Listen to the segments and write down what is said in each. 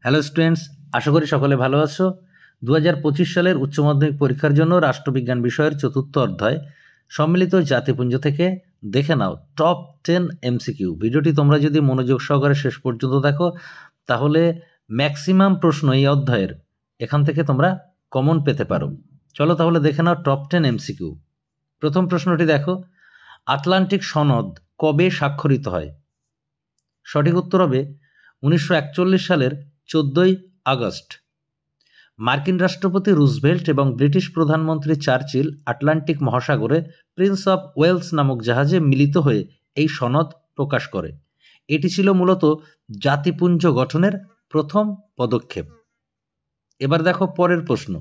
Hello students, আশা করি সকলে ভালো আছো। 2025 সালের উচ্চ মাধ্যমিক পরীক্ষার জন্য রাষ্ট্রবিজ্ঞান বিষয়ের চতুর্থ অধ্যায় সম্মিলিত জাতিপুঞ্জ থেকে দেখে নাও টপ 10 এমসিকিউ। ভিডিওটি তোমরা যদি মনোযোগ সহকারে শেষ পর্যন্ত দেখো তাহলে ম্যাক্সিমাম প্রশ্ন এই অধ্যায়ের এখান থেকে তোমরা কমন পেতে পারো। চলো তাহলে দেখে নাও টপ 10 এমসিকিউ। প্রথম প্রশ্নটি দেখো, আটলান্টিক সনদ কবে স্বাক্ষরিত হয়? সঠিক উত্তর হবে 1941 সালের 14ই আগস্ট। মার্কিন রাষ্ট্রপতি রুজভেল্ট এবং ব্রিটিশ প্রধানমন্ত্রী চার্চিল আটলান্টিক মহাসাগরে প্রিন্স অফ ওয়েলস নামক জাহাজে মিলিত হয়ে এই সনদ প্রকাশ করে। এটি ছিল মূলত জাতিপুঞ্জ গঠনের প্রথম পদক্ষেপ। এবার দেখো পরের প্রশ্ন,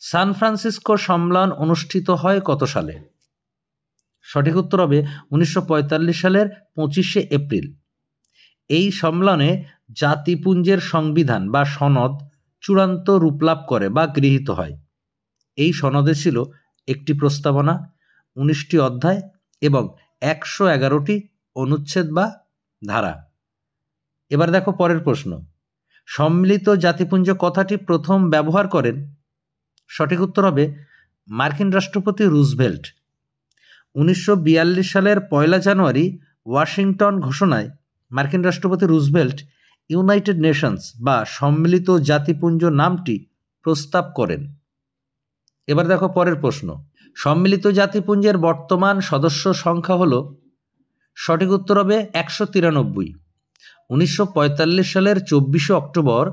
সান ফ্রান্সিসকো সম্মেলন অনুষ্ঠিত হয় কত সালে? সঠিক উত্তর হবে 1945 সালের 25শে এপ্রিল। এই সম্মেলনে জাতিপুঞ্জের সংবিধান বা সনদ চূড়ান্ত রূপলাভ করে বা গৃহীত হয়। এই সনদে ছিল একটি প্রস্তাবনা, 19টি অধ্যায় এবং 111টি অনুচ্ছেদ বা ধারা। এবার দেখো পরের প্রশ্ন, সম্মিলিত জাতিপুঞ্জ কথাটি প্রথম ব্যবহার করেন? সঠিক উত্তর হবে মার্কিন রাষ্ট্রপতি রুজভেল্ট। 1942 সালের 1 জানুয়ারি ওয়াশিংটন ঘোষণায় মার্কিন রাষ্ট্রপতি রুজভেল্ট ইউনাইটেড নেশনস বা সম্মিলিত জাতিপুঞ্জ নামটি প্রস্তাব করেন। এবার দেখো পরের প্রশ্ন, সম্মিলিত জাতিপুঞ্জের বর্তমান সদস্য সংখ্যা হল? সঠিক উত্তর হবে 193। 1945 সালের 24শে অক্টোবর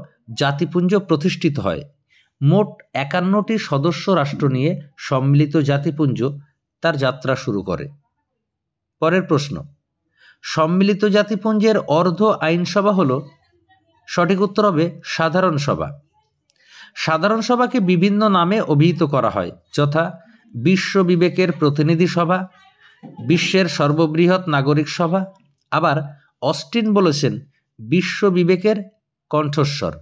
জাতিপুঞ্জ প্রতিষ্ঠিত হয়। মোট 51টি সদস্য রাষ্ট্র নিয়ে সম্মিলিত জাতিপুঞ্জ তার যাত্রা শুরু করে। পরের প্রশ্ন, সম্মিলিত জাতিপুঞ্জের অর্ধ আইনসভা হল? সঠিক উত্তর হবে সাধারণ সভা। সাধারণ সভাকে বিভিন্ন নামে অভিহিত করা হয়, যথা বিশ্ব বিবেকের প্রতিনিধি সভা, বিশ্বের সর্ববৃহৎ নাগরিক সভা, আবার অস্টিন বলেছেন বিশ্ব বিবেকের কণ্ঠস্বর।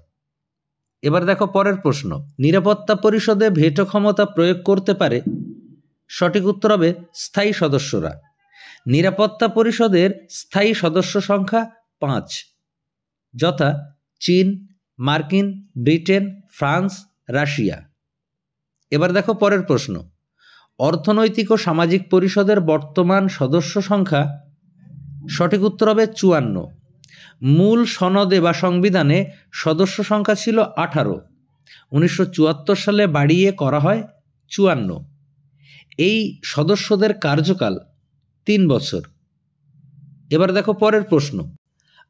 এবার দেখো পরের প্রশ্ন, নিরাপত্তা পরিষদে ভেটো ক্ষমতা প্রয়োগ করতে পারে? সঠিক উত্তর হবে স্থায়ী সদস্যরা। নিরাপত্তা পরিষদের স্থায়ী সদস্য সংখ্যা 5, যথা চীন, মার্কিন, ব্রিটেন, ফ্রান্স, রাশিয়া। এবার দেখো পরের প্রশ্ন, অর্থনৈতিক ও সামাজিক পরিষদের বর্তমান সদস্য সংখ্যা? সঠিক উত্তর হবে 54। মূল সনদে বা সংবিধানে সদস্য সংখ্যা ছিল 18, 1974 সালে বাড়িয়ে করা হয় 54। এই সদস্যদের কার্যকাল 3 বছর। এবার দেখো পরের প্রশ্ন,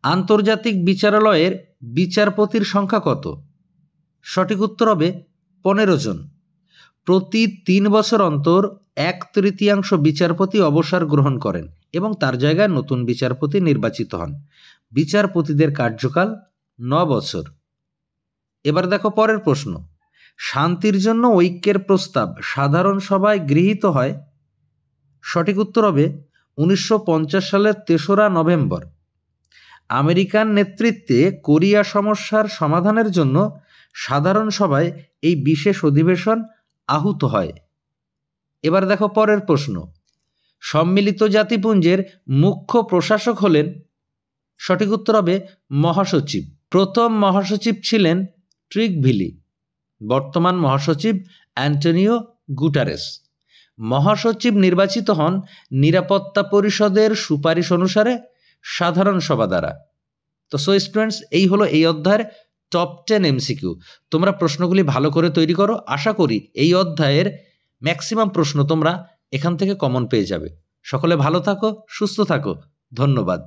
আন্তর্জাতিক বিচারালয়ের বিচারপতির সংখ্যা কত? সঠিক উত্তর হবে 15 জন। প্রতি 3 বছর অন্তর 1/3 বিচারপতি অবসর গ্রহণ করেন এবং তার জায়গায় নতুন বিচারপতি নির্বাচিত হন। বিচারপতিদের কার্যকাল 9 বছর। এবার দেখো পরের প্রশ্ন, শান্তির জন্য ঐক্যের প্রস্তাব সাধারণ সভায় গৃহীত হয়? সঠিক উত্তর হবে 1950 সালের 3রা নভেম্বর। আমেরিকান নেতৃত্বে কোরিয়া সমস্যার সমাধানের জন্য সাধারণ সভায় এই বিশেষ অধিবেশন আহুত হয়। এবার দেখো পরের প্রশ্ন, সম্মিলিত জাতিপুঞ্জের মুখ্য প্রশাসক হলেন? সঠিক উত্তর হবে মহাসচিব। প্রথম মহাসচিব ছিলেন ট্রিগভিলি, বর্তমান মহাসচিব অ্যান্টনিও গুটারেস। মহাসচিব নির্বাচিত হন নিরাপত্তা পরিষদের সুপারিশ অনুসারে সাধারণ সভা দ্বারা। তো স্টুডেন্টস, এই হলো এই অধ্যায়ের টপ 10 এমসিকিউ। তোমরা প্রশ্নগুলি ভালো করে তৈরি করো। আশা করি এই অধ্যায়ের ম্যাক্সিমাম প্রশ্ন তোমরা এখান থেকে কমন পেয়ে যাবে। সকলে ভালো থাকো, সুস্থ থাকো। ধন্যবাদ।